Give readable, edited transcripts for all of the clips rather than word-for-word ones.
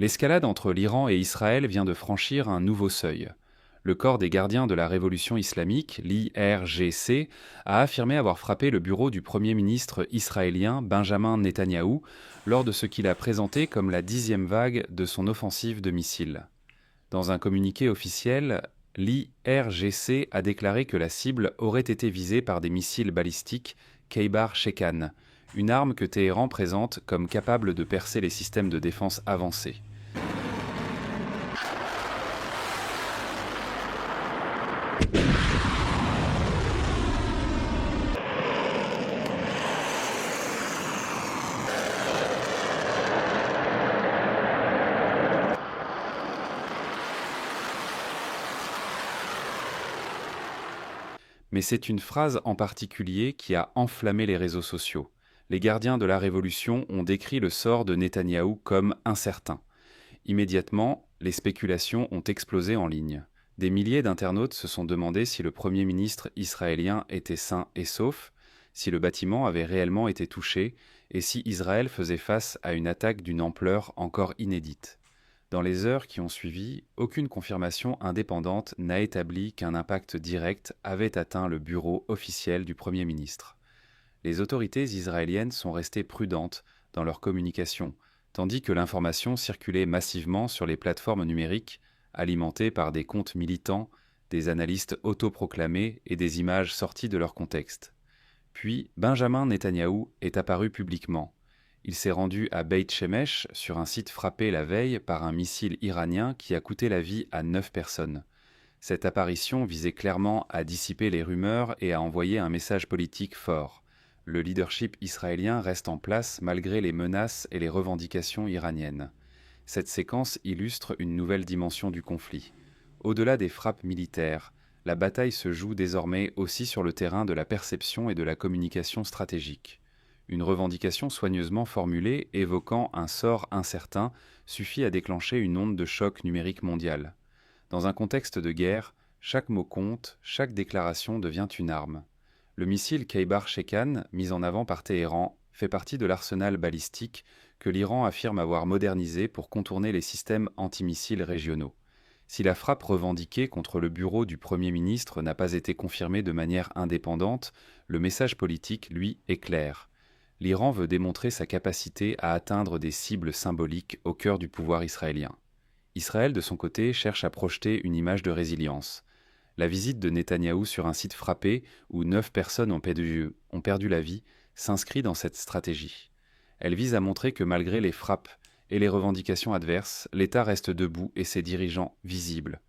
L'escalade entre l'Iran et Israël vient de franchir un nouveau seuil. Le corps des gardiens de la révolution islamique, l'IRGC, a affirmé avoir frappé le bureau du Premier ministre israélien Benjamin Netanyahou lors de ce qu'il a présenté comme la 10e vague de son offensive de missiles. Dans un communiqué officiel, l'IRGC a déclaré que la cible aurait été visée par des missiles balistiques Khaybar Shekan, une arme que Téhéran présente comme capable de percer les systèmes de défense avancés. Mais c'est une phrase en particulier qui a enflammé les réseaux sociaux. Les gardiens de la révolution ont décrit le sort de Netanyahou comme incertain. Immédiatement, les spéculations ont explosé en ligne. Des milliers d'internautes se sont demandé si le Premier ministre israélien était sain et sauf, si le bâtiment avait réellement été touché et si Israël faisait face à une attaque d'une ampleur encore inédite. Dans les heures qui ont suivi, aucune confirmation indépendante n'a établi qu'un impact direct avait atteint le bureau officiel du Premier ministre. Les autorités israéliennes sont restées prudentes dans leur communication, tandis que l'information circulait massivement sur les plateformes numériques, alimentées par des comptes militants, des analystes autoproclamés et des images sorties de leur contexte. Puis, Benjamin Netanyahou est apparu publiquement. Il s'est rendu à Beit Shemesh, sur un site frappé la veille par un missile iranien qui a coûté la vie à 9 personnes. Cette apparition visait clairement à dissiper les rumeurs et à envoyer un message politique fort. Le leadership israélien reste en place malgré les menaces et les revendications iraniennes. Cette séquence illustre une nouvelle dimension du conflit. Au-delà des frappes militaires, la bataille se joue désormais aussi sur le terrain de la perception et de la communication stratégique. Une revendication soigneusement formulée évoquant un sort incertain suffit à déclencher une onde de choc numérique mondiale. Dans un contexte de guerre, chaque mot compte, chaque déclaration devient une arme. Le missile Khaybar Shekan, mis en avant par Téhéran, fait partie de l'arsenal balistique que l'Iran affirme avoir modernisé pour contourner les systèmes antimissiles régionaux. Si la frappe revendiquée contre le bureau du Premier ministre n'a pas été confirmée de manière indépendante, le message politique, lui, est clair. L'Iran veut démontrer sa capacité à atteindre des cibles symboliques au cœur du pouvoir israélien. Israël, de son côté, cherche à projeter une image de résilience. La visite de Netanyahou sur un site frappé où 9 personnes ont perdu la vie s'inscrit dans cette stratégie. Elle vise à montrer que malgré les frappes et les revendications adverses, l'État reste debout et ses dirigeants visibles.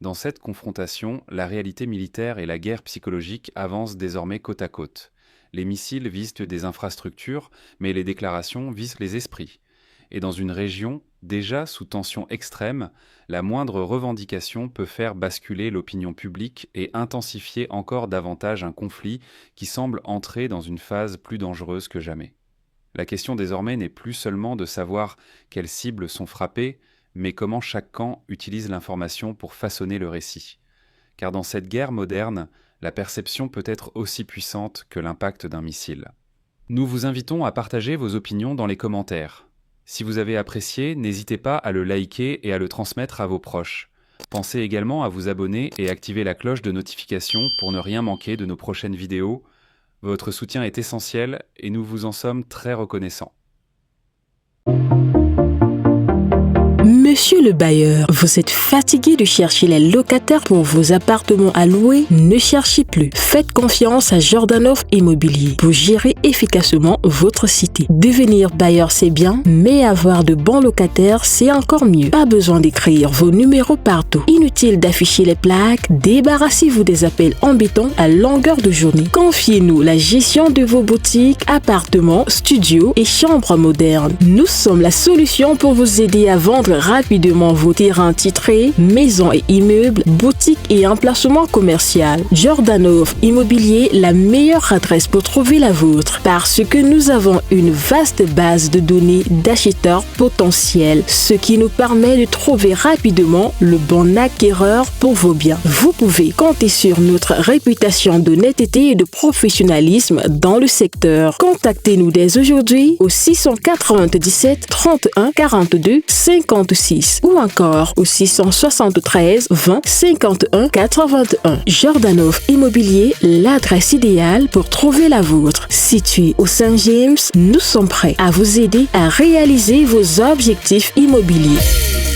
Dans cette confrontation, la réalité militaire et la guerre psychologique avancent désormais côte à côte. Les missiles visent des infrastructures, mais les déclarations visent les esprits. Et dans une région déjà sous tension extrême, la moindre revendication peut faire basculer l'opinion publique et intensifier encore davantage un conflit qui semble entrer dans une phase plus dangereuse que jamais. La question désormais n'est plus seulement de savoir quelles cibles sont frappées, mais comment chaque camp utilise l'information pour façonner le récit. Car dans cette guerre moderne, la perception peut être aussi puissante que l'impact d'un missile. Nous vous invitons à partager vos opinions dans les commentaires. Si vous avez apprécié, n'hésitez pas à le liker et à le transmettre à vos proches. Pensez également à vous abonner et activer la cloche de notification pour ne rien manquer de nos prochaines vidéos. Votre soutien est essentiel et nous vous en sommes très reconnaissants. Monsieur le bailleur, vous êtes fatigué de chercher les locataires pour vos appartements à louer? Ne cherchez plus. Faites confiance à Jordanov Immobilier pour gérer efficacement votre cité. Devenir bailleur, c'est bien, mais avoir de bons locataires, c'est encore mieux. Pas besoin d'écrire vos numéros partout. Inutile d'afficher les plaques. Débarrassez-vous des appels embêtants à longueur de journée. Confiez-nous la gestion de vos boutiques, appartements, studios et chambres modernes. Nous sommes la solution pour vous aider à vendre rapidement rapidement vos terrains titrés, maisons et immeubles, boutiques et emplacements commerciaux. Jordanov Immobilier, la meilleure adresse pour trouver la vôtre parce que nous avons une vaste base de données d'acheteurs potentiels, ce qui nous permet de trouver rapidement le bon acquéreur pour vos biens. Vous pouvez compter sur notre réputation d'honnêteté et de professionnalisme dans le secteur. Contactez-nous dès aujourd'hui au 697 31 42 56 ou encore au 673 20 51 81. Jordanov Immobilier, l'adresse idéale pour trouver la vôtre. Situé au Saint-James, nous sommes prêts à vous aider à réaliser vos objectifs immobiliers.